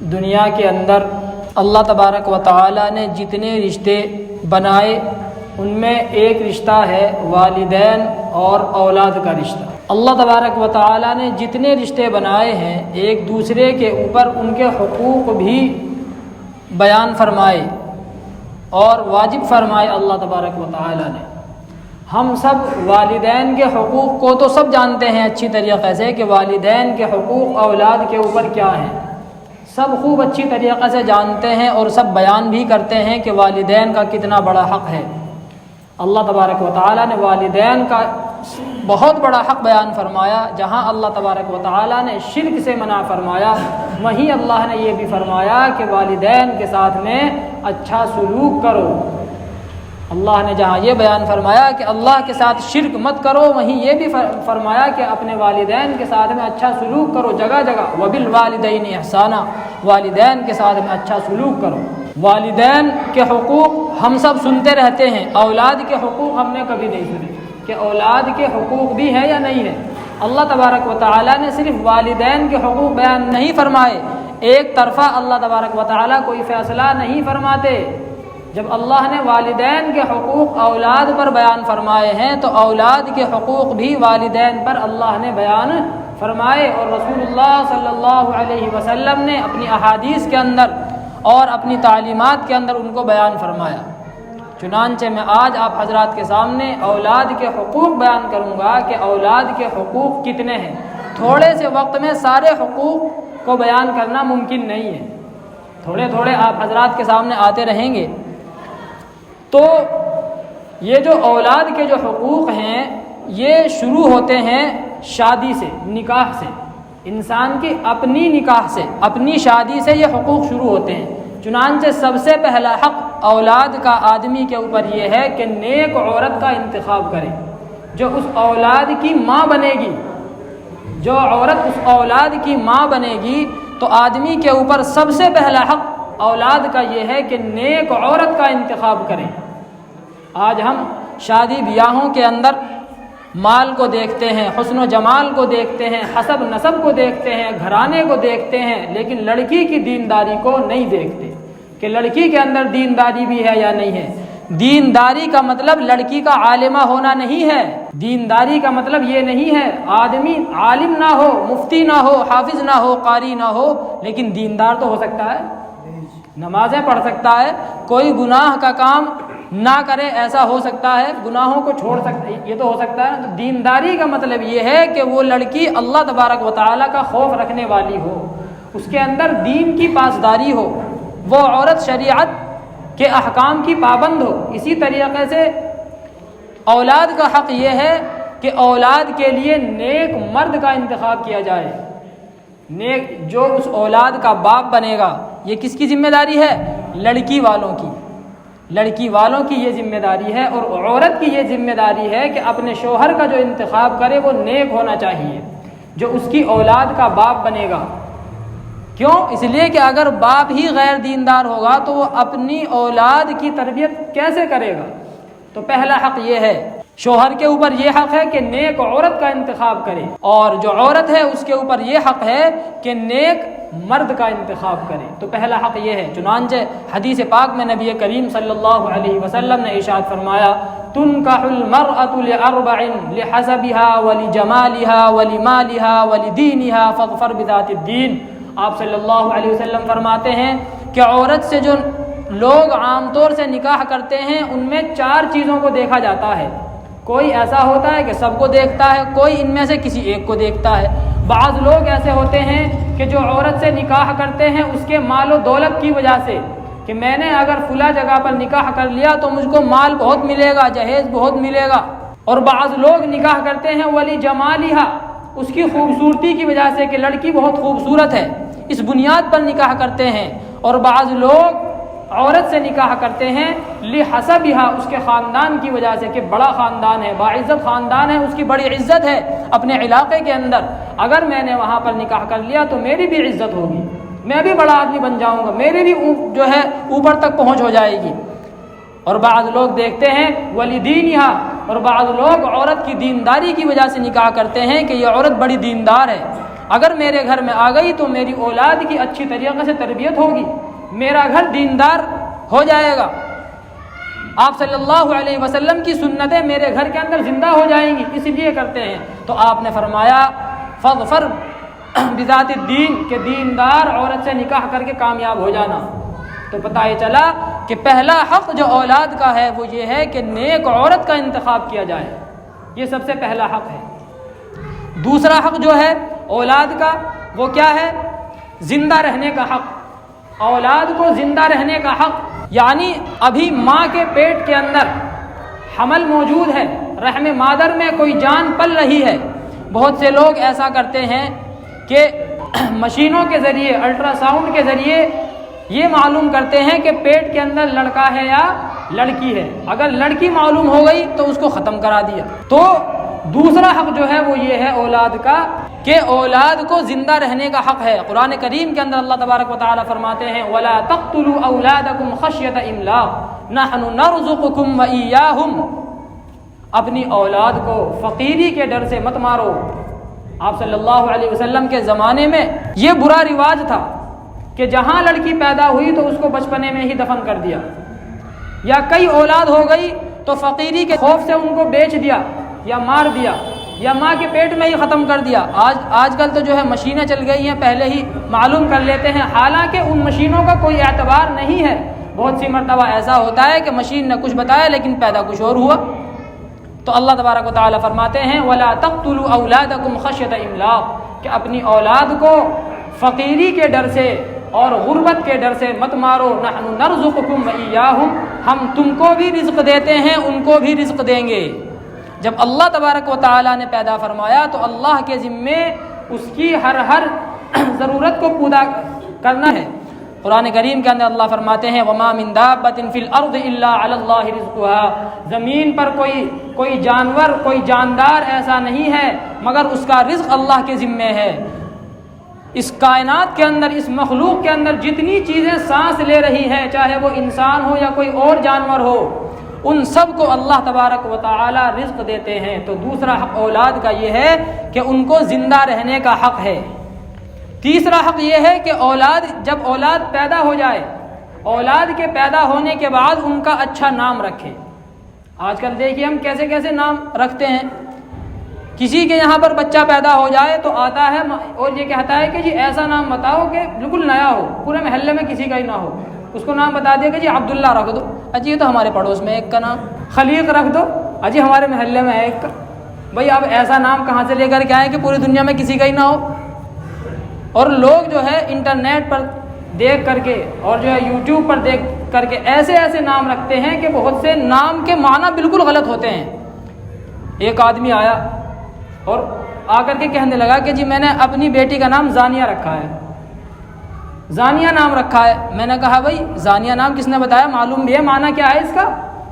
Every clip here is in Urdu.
دنیا کے اندر اللہ تبارک و تعالی نے جتنے رشتے بنائے ان میں ایک رشتہ ہے والدین اور اولاد کا رشتہ۔ اللہ تبارک و تعالی نے جتنے رشتے بنائے ہیں ایک دوسرے کے اوپر ان کے حقوق بھی بیان فرمائے اور واجب فرمائے اللہ تبارک و تعالی نے۔ ہم سب والدین کے حقوق کو تو سب جانتے ہیں اچھی طریقے سے کہ والدین کے حقوق اولاد کے اوپر کیا ہیں، سب خوب اچھی طریقے سے جانتے ہیں اور سب بیان بھی کرتے ہیں کہ والدین کا کتنا بڑا حق ہے۔ اللہ تبارک و تعالی نے والدین کا بہت بڑا حق بیان فرمایا۔ جہاں اللہ تبارک و تعالی نے شرک سے منع فرمایا، وہیں اللہ نے یہ بھی فرمایا کہ والدین کے ساتھ میں اچھا سلوک کرو۔ اللہ نے جہاں یہ بیان فرمایا کہ اللہ کے ساتھ شرک مت کرو، وہیں یہ بھی فرمایا کہ اپنے والدین کے ساتھ میں اچھا سلوک کرو۔ جگہ جگہ وبالوالدین احسانا، والدین کے ساتھ میں اچھا سلوک کرو۔ والدین کے حقوق ہم سب سنتے رہتے ہیں، اولاد کے حقوق ہم نے کبھی نہیں سنے کہ اولاد کے حقوق بھی ہے یا نہیں ہے۔ اللہ تبارک و تعالی نے صرف والدین کے حقوق بیان نہیں فرمائے، ایک طرفہ اللہ تبارک و تعالی کوئی فیصلہ نہیں فرماتے۔ جب اللہ نے والدین کے حقوق اولاد پر بیان فرمائے ہیں تو اولاد کے حقوق بھی والدین پر اللہ نے بیان فرمائے، اور رسول اللہ صلی اللہ علیہ وسلم نے اپنی احادیث کے اندر اور اپنی تعلیمات کے اندر ان کو بیان فرمایا۔ چنانچہ میں آج آپ حضرات کے سامنے اولاد کے حقوق بیان کروں گا کہ اولاد کے حقوق کتنے ہیں۔ تھوڑے سے وقت میں سارے حقوق کو بیان کرنا ممکن نہیں ہے، تھوڑے تھوڑے آپ حضرات کے سامنے آتے رہیں گے۔ تو یہ جو اولاد کے جو حقوق ہیں یہ شروع ہوتے ہیں شادی سے، نکاح سے، انسان کی اپنی نکاح سے، اپنی شادی سے یہ حقوق شروع ہوتے ہیں۔ چنانچہ سب سے پہلا حق اولاد کا آدمی کے اوپر یہ ہے کہ نیک عورت کا انتخاب کرے، جو اس اولاد کی ماں بنے گی۔ جو عورت اس اولاد کی ماں بنے گی تو آدمی کے اوپر سب سے پہلا حق اولاد کا یہ ہے کہ نیک عورت کا انتخاب کریں۔ آج ہم شادی بیاہوں کے اندر مال کو دیکھتے ہیں، حسن و جمال کو دیکھتے ہیں، حسب نسب کو دیکھتے ہیں، گھرانے کو دیکھتے ہیں، لیکن لڑکی کی دینداری کو نہیں دیکھتے کہ لڑکی کے اندر دینداری بھی ہے یا نہیں ہے۔ دینداری کا مطلب لڑکی کا عالمہ ہونا نہیں ہے، دینداری کا مطلب یہ نہیں ہے آدمی عالم نہ ہو، مفتی نہ ہو، حافظ نہ ہو، قاری نہ ہو، لیکن دیندار تو ہو سکتا ہے، نمازیں پڑھ سکتا ہے، کوئی گناہ کا کام نہ کرے ایسا ہو سکتا ہے، گناہوں کو چھوڑ سکتا ہے، یہ تو ہو سکتا ہے۔ تو دینداری کا مطلب یہ ہے کہ وہ لڑکی اللہ تبارک و تعالیٰ کا خوف رکھنے والی ہو، اس کے اندر دین کی پاسداری ہو، وہ عورت شریعت کے احکام کی پابند ہو۔ اسی طریقے سے اولاد کا حق یہ ہے کہ اولاد کے لیے نیک مرد کا انتخاب کیا جائے، نیک جو اس اولاد کا باپ بنے گا۔ یہ کس کی ذمہ داری ہے؟ لڑکی والوں کی، لڑکی والوں کی یہ ذمہ داری ہے، اور عورت کی یہ ذمہ داری ہے کہ اپنے شوہر کا جو انتخاب کرے وہ نیک ہونا چاہیے، جو اس کی اولاد کا باپ بنے گا۔ کیوں؟ اس لیے کہ اگر باپ ہی غیر دیندار ہوگا تو وہ اپنی اولاد کی تربیت کیسے کرے گا؟ تو پہلا حق یہ ہے، شوہر کے اوپر یہ حق ہے کہ نیک عورت کا انتخاب کرے، اور جو عورت ہے اس کے اوپر یہ حق ہے کہ نیک مرد کا انتخاب کرے۔ تو پہلا حق یہ ہے۔ چنانچہ حدیث پاک میں نبی کریم صلی اللہ علیہ وسلم نے ارشاد فرمایا، تنکح المرأة لأربع لحسبها ولجمالها ولمالها ولدینها فاظفر بذات الدین۔ آپ صلی اللہ علیہ وسلم فرماتے ہیں کہ عورت سے جو لوگ عام طور سے نکاح کرتے ہیں ان میں 4 چیزوں کو دیکھا جاتا ہے۔ کوئی ایسا ہوتا ہے کہ سب کو دیکھتا ہے، کوئی ان میں سے کسی ایک کو دیکھتا ہے۔ بعض لوگ ایسے ہوتے ہیں کہ جو عورت سے نکاح کرتے ہیں اس کے مال و دولت کی وجہ سے، کہ میں نے اگر فلاں جگہ پر نکاح کر لیا تو مجھ کو مال بہت ملے گا، جہیز بہت ملے گا۔ اور بعض لوگ نکاح کرتے ہیں ولی جمالہا، اس کی خوبصورتی کی وجہ سے کہ لڑکی بہت خوبصورت ہے، اس بنیاد پر نکاح کرتے ہیں۔ اور بعض لوگ عورت سے نکاح کرتے ہیں لحسبہا، اس کے خاندان کی وجہ سے کہ بڑا خاندان ہے، باعزت خاندان ہے، اس کی بڑی عزت ہے اپنے علاقے کے اندر، اگر میں نے وہاں پر نکاح کر لیا تو میری بھی عزت ہوگی، میں بھی بڑا آدمی بن جاؤں گا، میری بھی جو ہے اوپر تک پہنچ ہو جائے گی۔ اور بعض لوگ دیکھتے ہیں ولیدینہا، اور بعض لوگ عورت کی دینداری کی وجہ سے نکاح کرتے ہیں کہ یہ عورت بڑی دیندار ہے، اگر میرے گھر میں آ گئی تو میری اولاد کی اچھی طریقے سے تربیت ہوگی، میرا گھر دیندار ہو جائے گا، آپ صلی اللہ علیہ وسلم کی سنتیں میرے گھر کے اندر زندہ ہو جائیں گی، اس لیے کرتے ہیں۔ تو آپ نے فرمایا فاظفر بذات الدین، کہ دیندار عورت سے نکاح کر کے کامیاب ہو جانا۔ تو پتہ یہ چلا کہ پہلا حق جو اولاد کا ہے وہ یہ ہے کہ نیک عورت کا انتخاب کیا جائے، یہ سب سے پہلا حق ہے۔ دوسرا حق جو ہے اولاد کا وہ کیا ہے؟ زندہ رہنے کا حق، اولاد کو زندہ رہنے کا حق، یعنی ابھی ماں کے پیٹ کے اندر حمل موجود ہے، رحم مادر میں کوئی جان پل رہی ہے۔ بہت سے لوگ ایسا کرتے ہیں کہ مشینوں کے ذریعے، الٹرا ساؤنڈ کے ذریعے یہ معلوم کرتے ہیں کہ پیٹ کے اندر لڑکا ہے یا لڑکی ہے، اگر لڑکی معلوم ہو گئی تو اس کو ختم کرا دیا۔ تو دوسرا حق جو ہے وہ یہ ہے اولاد کا کہ اولاد کو زندہ رہنے کا حق ہے۔ قرآن کریم کے اندر اللہ تبارک و تعالی فرماتے ہیں وَلَا تَقْتُلُوا أَوْلَادَكُمْ خَشْيَةَ إِمْلَاقٍ نَحْنُ نَرْزُقُكُمْ وَإِيَّاهُمْ، اپنی اولاد کو فقیری کے ڈر سے مت مارو۔ آپ صلی اللہ علیہ وسلم کے زمانے میں یہ برا رواج تھا کہ جہاں لڑکی پیدا ہوئی تو اس کو بچپنے میں ہی دفن کر دیا، یا کئی اولاد ہو گئی تو فقیری کے خوف سے ان کو بیچ دیا یا مار دیا یا ماں کے پیٹ میں ہی ختم کر دیا۔ آج کل تو جو ہے مشینیں چل گئی ہیں، پہلے ہی معلوم کر لیتے ہیں، حالانکہ ان مشینوں کا کوئی اعتبار نہیں ہے۔ بہت سی مرتبہ ایسا ہوتا ہے کہ مشین نے کچھ بتایا لیکن پیدا کچھ اور ہوا۔ تو اللہ تبارک و تعالی فرماتے ہیں وَلَا تَقْتُلُوا أَوْلَادَكُمْ خَشْيَةَ إِمْلَاقٍ، کہ اپنی اولاد کو فقیری کے ڈر سے اور غربت کے ڈر سے مت مارو۔ نحن نرزقکم وإیاہم، ہم تم کو بھی رزق دیتے ہیں، ان کو بھی رزق دیں گے۔ جب اللہ تبارک و تعالی نے پیدا فرمایا تو اللہ کے ذمے اس کی ہر ضرورت کو پورا کرنا ہے۔ قرآن کریم کے اندر اللہ فرماتے ہیں وَمَا مِن دَابَّةٍ فِي الْأَرْضِ إِلَّا عَلَى اللَّهِ رِزْقُهَا، زمین پر کوئی جانور، کوئی جاندار ایسا نہیں ہے مگر اس کا رزق اللہ کے ذمے ہے۔ اس کائنات کے اندر، اس مخلوق کے اندر جتنی چیزیں سانس لے رہی ہیں، چاہے وہ انسان ہو یا کوئی اور جانور ہو، ان سب کو اللہ تبارک و تعالی رزق دیتے ہیں۔ تو دوسرا حق اولاد کا یہ ہے کہ ان کو زندہ رہنے کا حق ہے۔ تیسرا حق یہ ہے کہ جب اولاد پیدا ہو جائے، اولاد کے پیدا ہونے کے بعد ان کا اچھا نام رکھے۔ آج کل دیکھیے ہم کیسے کیسے نام رکھتے ہیں۔ کسی کے یہاں پر بچہ پیدا ہو جائے تو آتا ہے اور یہ کہتا ہے کہ جی ایسا نام بتاؤ کہ بالکل نیا ہو، پورے محلے میں کسی کا ہی نہ ہو۔ اس کو نام بتا دیا کہ جی عبداللہ رکھ دو، اجی یہ تو ہمارے پڑوس میں ایک کا نام خلیق رکھ دو، اجی ہمارے محلے میں ہے ایک کا۔ بھائی اب ایسا نام کہاں سے لے کر کے آئے کہ پوری دنیا میں کسی کا ہی نہ ہو؟ اور لوگ جو ہے انٹرنیٹ پر دیکھ کر کے اور جو ہے یوٹیوب پر دیکھ کر کے ایسے ایسے نام رکھتے ہیں کہ بہت سے نام کے معنی بالکل غلط ہوتے ہیں۔ ایک آدمی آیا اور آ کر کے کہنے لگا کہ جی میں نے اپنی بیٹی کا نام زانیہ رکھا ہے، زانیہ نام رکھا ہے۔ میں نے کہا بھائی زانیہ نام کس نے بتایا، معلوم بھی ہے معنی کیا ہے اس کا؟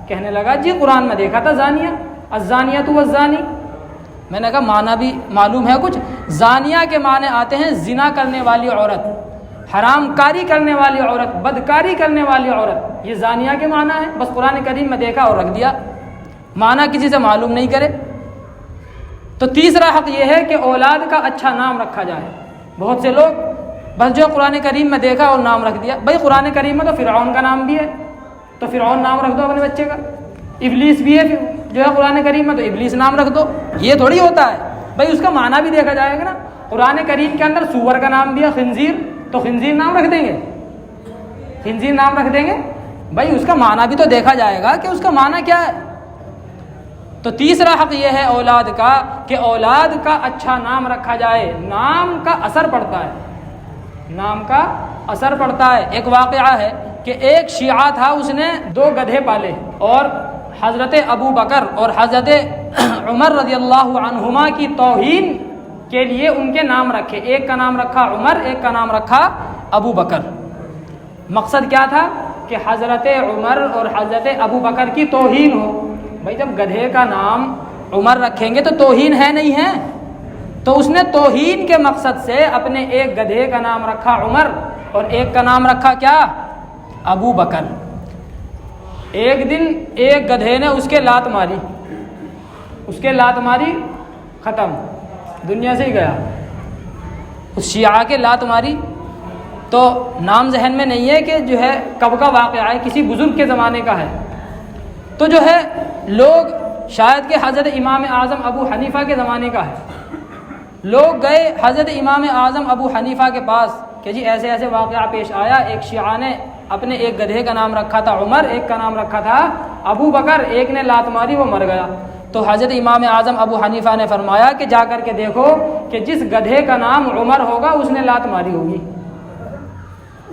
کہنے لگا جی قرآن میں دیکھا تھا زانیہ، الزانیۃ والزانی۔ میں نے کہا معنی بھی معلوم ہے کچھ؟ زانیہ کے معنی آتے ہیں زنا کرنے والی عورت، حرام کاری کرنے والی عورت، بدکاری کرنے والی عورت، یہ زانیہ کے معنی ہے۔ بس قرآن کریم میں دیکھا اور رکھ دیا، معنی کسی سے معلوم نہیں کرے۔ تو تیسرا حق یہ ہے کہ اولاد کا اچھا نام رکھا جائے۔ بہت سے لوگ بس جو قرآن کریم میں دیکھا اور نام رکھ دیا۔ بھائی قرآن کریم میں تو فرعون کا نام بھی ہے، تو فرعون نام رکھ دو اپنے بچے کا۔ ابلیس بھی ہے جو ہے قرآن کریم میں، تو ابلیس نام رکھ دو۔ یہ تھوڑی ہوتا ہے بھائی، اس کا معنی بھی دیکھا جائے گا نا۔ قرآن کریم کے اندر سور کا نام بھی ہے خنزیر، تو خنزیر نام رکھ دیں گے، خنزیر نام رکھ دیں گے؟ بھائی اس کا معنی بھی تو دیکھا جائے گا کہ اس کا معنی کیا ہے۔ تو تیسرا حق یہ ہے اولاد کا کہ اولاد کا اچھا نام رکھا جائے۔ نام کا اثر پڑتا ہے، نام کا اثر پڑتا ہے۔ ایک واقعہ ہے کہ ایک شیعہ تھا، اس نے 2 گدھے پالے اور حضرت ابو بکر اور حضرت عمر رضی اللہ عنہما کی توہین کے لیے ان کے نام رکھے۔ ایک کا نام رکھا عمر، ایک کا نام رکھا ابو بکر۔ مقصد کیا تھا کہ حضرت عمر اور حضرت ابو بکر کی توہین ہو۔ بھائی جب گدھے کا نام عمر رکھیں گے تو توہین ہے نہیں ہے؟ تو اس نے توہین کے مقصد سے اپنے ایک گدھے کا نام رکھا عمر اور ایک کا نام رکھا کیا؟ ابو بکر۔ ایک دن ایک گدھے نے اس کے لات ماری، ختم، دنیا سے ہی گیا۔ اس شیعہ کے لات ماری تو نام ذہن میں نہیں ہے کہ جو ہے کب کا واقعہ ہے، کسی بزرگ کے زمانے کا ہے. تو جو ہے لوگ شاید کہ حضرت امام اعظم ابو حنیفہ کے زمانے کا ہے. لوگ گئے حضرت امام اعظم ابو حنیفہ کے پاس کہ جی ایسے ایسے واقعہ پیش آیا، ایک شیعہ نے اپنے ایک گدھے کا نام رکھا تھا عمر، ایک کا نام رکھا تھا ابو بکر، ایک نے لات ماری وہ مر گیا. تو حضرت امام اعظم ابو حنیفہ نے فرمایا کہ جا کر کے دیکھو کہ جس گدھے کا نام عمر ہوگا اس نے لات ماری ہوگی،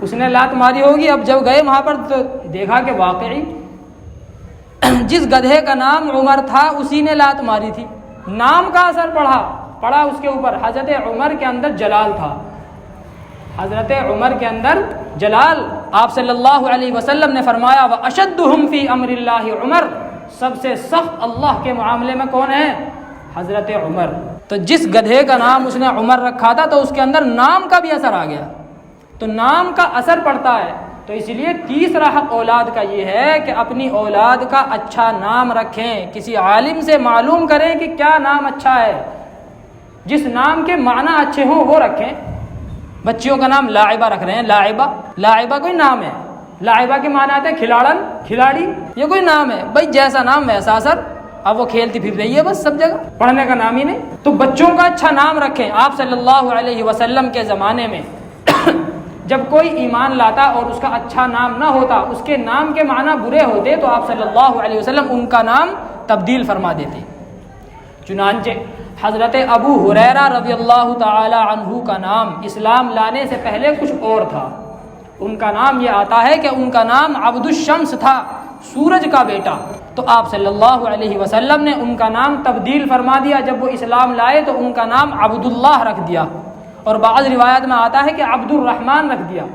اس نے لات ماری ہوگی. اب جب گئے وہاں پر تو دیکھا کہ واقعی جس گدھے کا نام عمر تھا اسی نے لات ماری تھی. نام کا اثر پڑا اس کے اوپر. حضرت عمر کے اندر جلال تھا، حضرت عمر کے اندر جلال. آپ صلی اللہ علیہ وسلم نے فرمایا وَأَشَدُّهُمْ فِي أَمْرِ اللَّهِ عمر، سب سے سخت اللہ کے معاملے میں کون ہے؟ حضرت عمر. تو جس گدھے کا نام اس نے عمر رکھا تھا تو اس کے اندر نام کا بھی اثر آ گیا. تو نام کا اثر پڑتا ہے. تو اس لیے تیسرا حق اولاد کا یہ ہے کہ اپنی اولاد کا اچھا نام رکھیں. کسی عالم سے معلوم کریں کہ کیا نام اچھا ہے، جس نام کے معنی اچھے ہوں وہ رکھیں. بچیوں کا نام لاعبہ رکھ رہے ہیں، لاعبہ کوئی نام ہے. لاعبہ کے معنی آتے ہیں کھلاڑن، کھلاڑی، یہ کوئی نام ہے بھائی، جیسا نام ویسا اثر. اب وہ کھیلتی پھر رہی ہے بس سب جگہ، پڑھنے کا نام ہی نہیں. تو بچوں کا اچھا نام رکھیں. آپ صلی اللہ علیہ وسلم کے زمانے میں جب کوئی ایمان لاتا اور اس کا اچھا نام نہ ہوتا، اس کے نام کے معنی برے ہوتے، تو آپ صلی اللہ علیہ وسلم ان کا نام تبدیل فرما دیتے. چنانچہ حضرت ابو ہریرہ رضی اللہ تعالی عنہ کا نام اسلام لانے سے پہلے کچھ اور تھا. ان کا نام یہ آتا ہے کہ ان کا نام عبد الشمس تھا، سورج کا بیٹا. تو آپ صلی اللہ علیہ وسلم نے ان کا نام تبدیل فرما دیا. جب وہ اسلام لائے تو ان کا نام عبداللہ رکھ دیا، اور بعض روایت میں آتا ہے کہ عبد الرحمن رکھ دیا.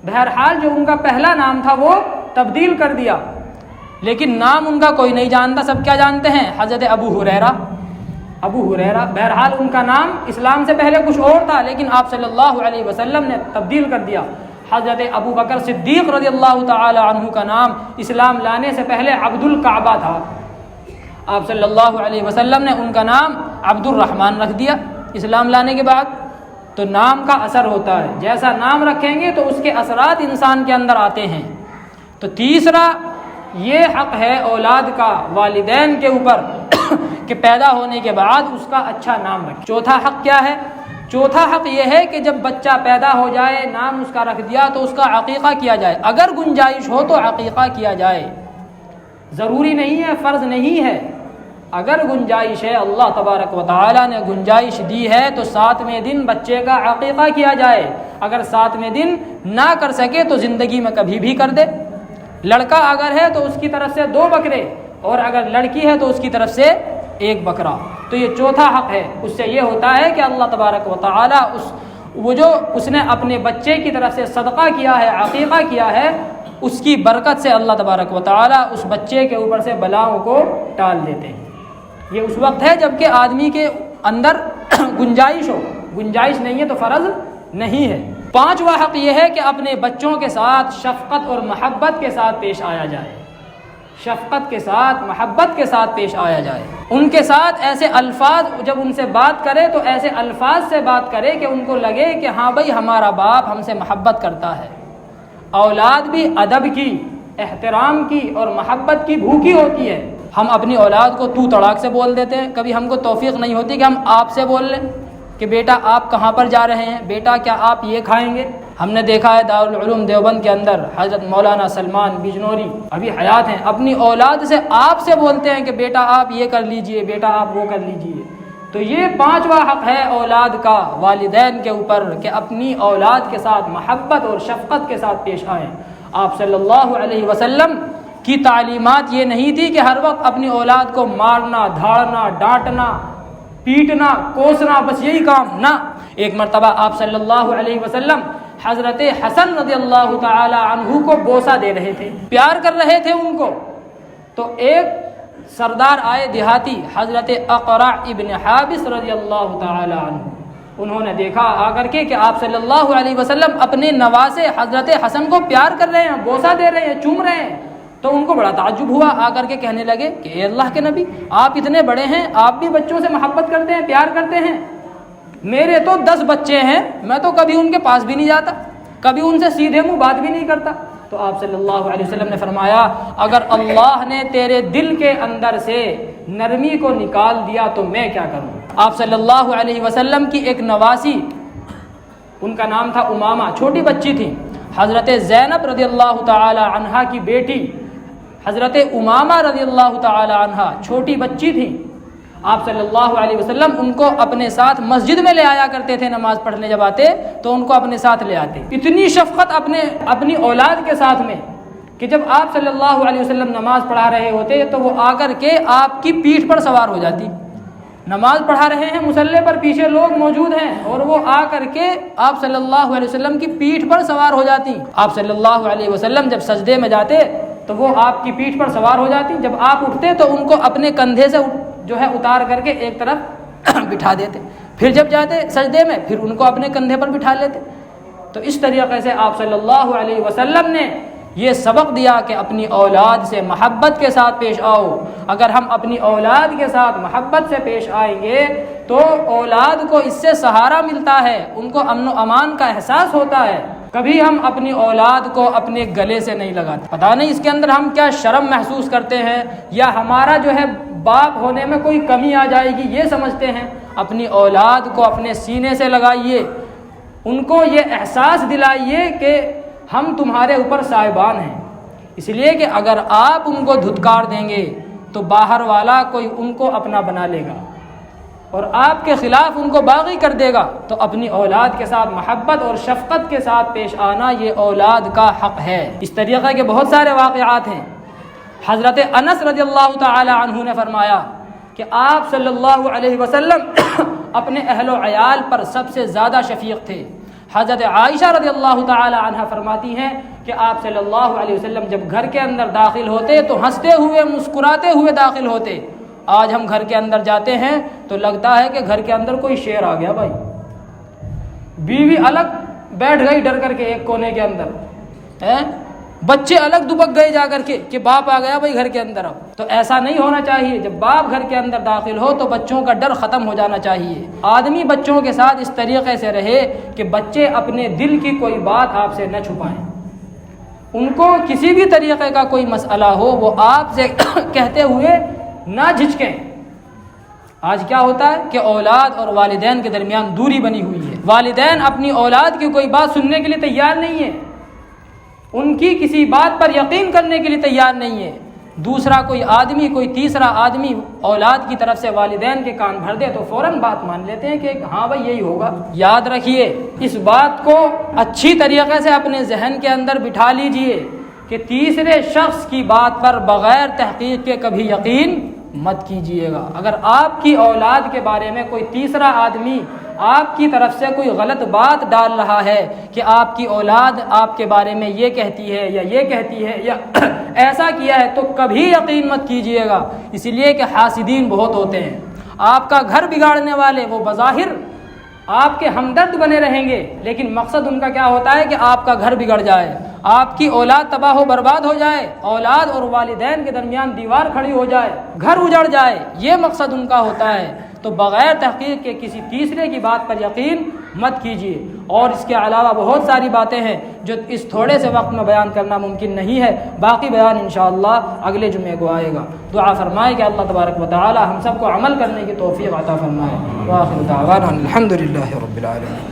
بہرحال جو ان کا پہلا نام تھا وہ تبدیل کر دیا، لیکن نام ان کا کوئی نہیں جانتا. سب کیا جانتے ہیں؟ حضرت ابو ہریرہ. بہرحال ان کا نام اسلام سے پہلے کچھ اور تھا، لیکن آپ صلی اللہ علیہ وسلم نے تبدیل کر دیا. حضرت ابو بکر صدیق رضی اللہ تعالی عنہ کا نام اسلام لانے سے پہلے عبد الکعبہ تھا. آپ صلی اللہ علیہ وسلم نے ان کا نام عبد الرحمن رکھ دیا اسلام لانے کے بعد. تو نام کا اثر ہوتا ہے، جیسا نام رکھیں گے تو اس کے اثرات انسان کے اندر آتے ہیں. تو تیسرا یہ حق ہے اولاد کا والدین کے اوپر کہ پیدا ہونے کے بعد اس کا اچھا نام رکھیں. چوتھا حق کیا ہے؟ چوتھا حق یہ ہے کہ جب بچہ پیدا ہو جائے، نام اس کا رکھ دیا تو اس کا عقیقہ کیا جائے. اگر گنجائش ہو تو عقیقہ کیا جائے، ضروری نہیں ہے، فرض نہیں ہے. اگر گنجائش ہے، اللہ تبارک و تعالی نے گنجائش دی ہے تو 7ویں دن بچے کا عقیقہ کیا جائے. اگر 7ویں دن نہ کر سکے تو زندگی میں کبھی بھی کر دے. لڑکا اگر ہے تو اس کی طرف سے 2 بکرے، اور اگر لڑکی ہے تو اس کی طرف سے 1 بکرا. تو یہ چوتھا حق ہے. اس سے یہ ہوتا ہے کہ اللہ تبارک و تعالی اس نے اپنے بچے کی طرف سے صدقہ کیا ہے، عقیقہ کیا ہے، اس کی برکت سے اللہ تبارک و تعالی اس بچے کے اوپر سے بلاؤں کو ٹال دیتے ہیں. یہ اس وقت ہے جب کہ آدمی کے اندر گنجائش ہو. گنجائش نہیں ہے تو فرض نہیں ہے. 5واں حق یہ ہے کہ اپنے بچوں کے ساتھ شفقت اور محبت کے ساتھ پیش آیا جائے. شفقت کے ساتھ، محبت کے ساتھ پیش آیا جائے. ان کے ساتھ ایسے الفاظ، جب ان سے بات کرے تو ایسے الفاظ سے بات کرے کہ ان کو لگے کہ ہاں بھائی ہمارا باپ ہم سے محبت کرتا ہے. اولاد بھی ادب کی، احترام کی اور محبت کی بھوکی ہوتی ہے. ہم اپنی اولاد کو تو تڑاک سے بول دیتے ہیں. کبھی ہم کو توفیق نہیں ہوتی کہ ہم آپ سے بول لیں کہ بیٹا آپ کہاں پر جا رہے ہیں، بیٹا کیا آپ یہ کھائیں گے. ہم نے دیکھا ہے دارالعلوم دیوبند کے اندر حضرت مولانا سلمان بجنوری ابھی حیات ہیں، اپنی اولاد سے آپ سے بولتے ہیں کہ بیٹا آپ یہ کر لیجئے، بیٹا آپ وہ کر لیجئے. تو یہ 5واں حق ہے اولاد کا والدین کے اوپر کہ اپنی اولاد کے ساتھ محبت اور شفقت کے ساتھ پیش آئیں. آپ صلی اللہ علیہ وسلم کی تعلیمات یہ نہیں تھی کہ ہر وقت اپنی اولاد کو مارنا، دھاڑنا، ڈانٹنا، پیٹنا، کوسنا، بس یہی کام نہ. ایک مرتبہ آپ صلی اللہ علیہ وسلم حضرت حسن رضی اللہ تعالی عنہ کو بوسہ دے رہے تھے، پیار کر رہے تھے ان کو. تو ایک سردار آئے دیہاتی، حضرت اقرع ابن حابس رضی اللہ تعالی عنہ. انہوں نے دیکھا آ کر کے کہ آپ صلی اللہ علیہ وسلم اپنے نواسے حضرت حسن کو پیار کر رہے ہیں، بوسہ دے رہے ہیں، چوم رہے ہیں. تو ان کو بڑا تعجب ہوا. آ کر کے کہنے لگے کہ اے اللہ کے نبی، آپ اتنے بڑے ہیں، آپ بھی بچوں سے محبت کرتے ہیں، پیار کرتے ہیں. میرے تو 10 بچے ہیں، میں تو کبھی ان کے پاس بھی نہیں جاتا، کبھی ان سے سیدھے منہ بات بھی نہیں کرتا۔ تو آپ صلی اللہ علیہ وسلم نے فرمایا اگر اللہ نے تیرے دل کے اندر سے نرمی کو نکال دیا تو میں کیا کروں۔ آپ صلی اللہ علیہ وسلم کی ایک نواسی، ان کا نام تھا امامہ، چھوٹی بچی تھی، حضرت زینب رضی اللہ تعالی عنہا کی بیٹی حضرت امامہ رضی اللہ تعالی عنہا چھوٹی بچی تھی۔ آپ صلی اللہ علیہ وسلم ان کو اپنے ساتھ مسجد میں لے آیا کرتے تھے، نماز پڑھنے جب آتے تو ان کو اپنے ساتھ لے آتے۔ اتنی شفقت اپنی اولاد کے ساتھ میں کہ جب آپ صلی اللہ علیہ وسلم نماز پڑھا رہے ہوتے تو وہ آ کر کے آپ کی پیٹھ پر سوار ہو جاتی۔ نماز پڑھا رہے ہیں، مصلی پر پیچھے لوگ موجود ہیں اور وہ آ کر کے آپ صلی اللہ علیہ وسلم کی پیٹھ پر سوار ہو جاتی۔ آپ صلی اللہ علیہ وسلم جب سجدے میں جاتے تو وہ آپ کی پیٹھ پر سوار ہو جاتی، جب آپ اٹھتے تو ان کو اپنے کندھے سے جو ہے اتار کر کے ایک طرف بٹھا دیتے، پھر جب جاتے سجدے میں پھر ان کو اپنے کندھے پر بٹھا لیتے۔ تو اس طریقے سے آپ صلی اللہ علیہ وسلم نے یہ سبق دیا کہ اپنی اولاد سے محبت کے ساتھ پیش آؤ۔ اگر ہم اپنی اولاد کے ساتھ محبت سے پیش آئیں گے تو اولاد کو اس سے سہارا ملتا ہے، ان کو امن و امان کا احساس ہوتا ہے۔ کبھی ہم اپنی اولاد کو اپنے گلے سے نہیں لگاتے، پتہ نہیں اس کے اندر ہم کیا شرم محسوس کرتے ہیں یا ہمارا جو ہے باپ ہونے میں کوئی کمی آ جائے گی یہ سمجھتے ہیں۔ اپنی اولاد کو اپنے سینے سے لگائیے، ان کو یہ احساس دلائیے کہ ہم تمہارے اوپر صاحبان ہیں، اس لیے کہ اگر آپ ان کو دھتکار دیں گے تو باہر والا کوئی ان کو اپنا بنا لے گا اور آپ کے خلاف ان کو باغی کر دے گا۔ تو اپنی اولاد کے ساتھ محبت اور شفقت کے ساتھ پیش آنا یہ اولاد کا حق ہے۔ اس طریقے کے بہت سارے واقعات ہیں۔ حضرت انس رضی اللہ تعالی عنہ نے فرمایا کہ آپ صلی اللہ علیہ وسلم اپنے اہل و عیال پر سب سے زیادہ شفیق تھے۔ حضرت عائشہ رضی اللہ تعالی عنہ فرماتی ہیں کہ آپ صلی اللہ علیہ وسلم جب گھر کے اندر داخل ہوتے تو ہنستے ہوئے مسکراتے ہوئے داخل ہوتے۔ آج ہم گھر کے اندر جاتے ہیں تو لگتا ہے کہ گھر کے اندر کوئی شیر آ گیا بھائی، بیوی الگ بیٹھ گئی ڈر کر کے ایک کونے کے اندر، بچے الگ دبک گئے جا کر کے کہ باپ آ گیا بھائی گھر کے اندر۔ اب تو ایسا نہیں ہونا چاہیے، جب باپ گھر کے اندر داخل ہو تو بچوں کا ڈر ختم ہو جانا چاہیے۔ آدمی بچوں کے ساتھ اس طریقے سے رہے کہ بچے اپنے دل کی کوئی بات آپ سے نہ چھپائیں، ان کو کسی بھی طریقے کا کوئی مسئلہ ہو وہ آپ سے کہتے ہوئے نہ جھجکیں۔ آج کیا ہوتا ہے کہ اولاد اور والدین کے درمیان دوری بنی ہوئی ہے، والدین اپنی اولاد کی کوئی بات سننے کے لیے تیار نہیں ہے، ان کی کسی بات پر یقین کرنے کے لیے تیار نہیں ہے۔ دوسرا کوئی آدمی، کوئی تیسرا آدمی اولاد کی طرف سے والدین کے کان بھر دے تو فوراً بات مان لیتے ہیں کہ ہاں بھائی یہی ہوگا۔ یاد رکھیے، اس بات کو اچھی طریقے سے اپنے ذہن کے اندر بٹھا لیجئے کہ تیسرے شخص کی بات پر بغیر تحقیق کے کبھی یقین مت کیجئے گا۔ اگر آپ کی اولاد کے بارے میں کوئی تیسرا آدمی آپ کی طرف سے کوئی غلط بات ڈال رہا ہے کہ آپ کی اولاد آپ کے بارے میں یہ کہتی ہے یا یہ کہتی ہے یا ایسا کیا ہے تو کبھی یقین مت کیجئے گا، اس لیے کہ حاسدین بہت ہوتے ہیں۔ آپ کا گھر بگاڑنے والے وہ بظاہر آپ کے ہمدرد بنے رہیں گے لیکن مقصد ان کا کیا ہوتا ہے کہ آپ کا گھر بگڑ جائے، آپ کی اولاد تباہ و برباد ہو جائے، اولاد اور والدین کے درمیان دیوار کھڑی ہو جائے، گھر اجڑ جائے، یہ مقصد ان کا ہوتا ہے۔ تو بغیر تحقیق کے کسی تیسرے کی بات پر یقین مت کیجیے۔ اور اس کے علاوہ بہت ساری باتیں ہیں جو اس تھوڑے سے وقت میں بیان کرنا ممکن نہیں ہے، باقی بیان انشاءاللہ اگلے جمعے کو آئے گا۔ دعا فرمائے کہ اللہ تبارک و تعالی ہم سب کو عمل کرنے کی توفیق عطا فرمائے۔ وآخر دعوانا الحمدللہ رب العالمین۔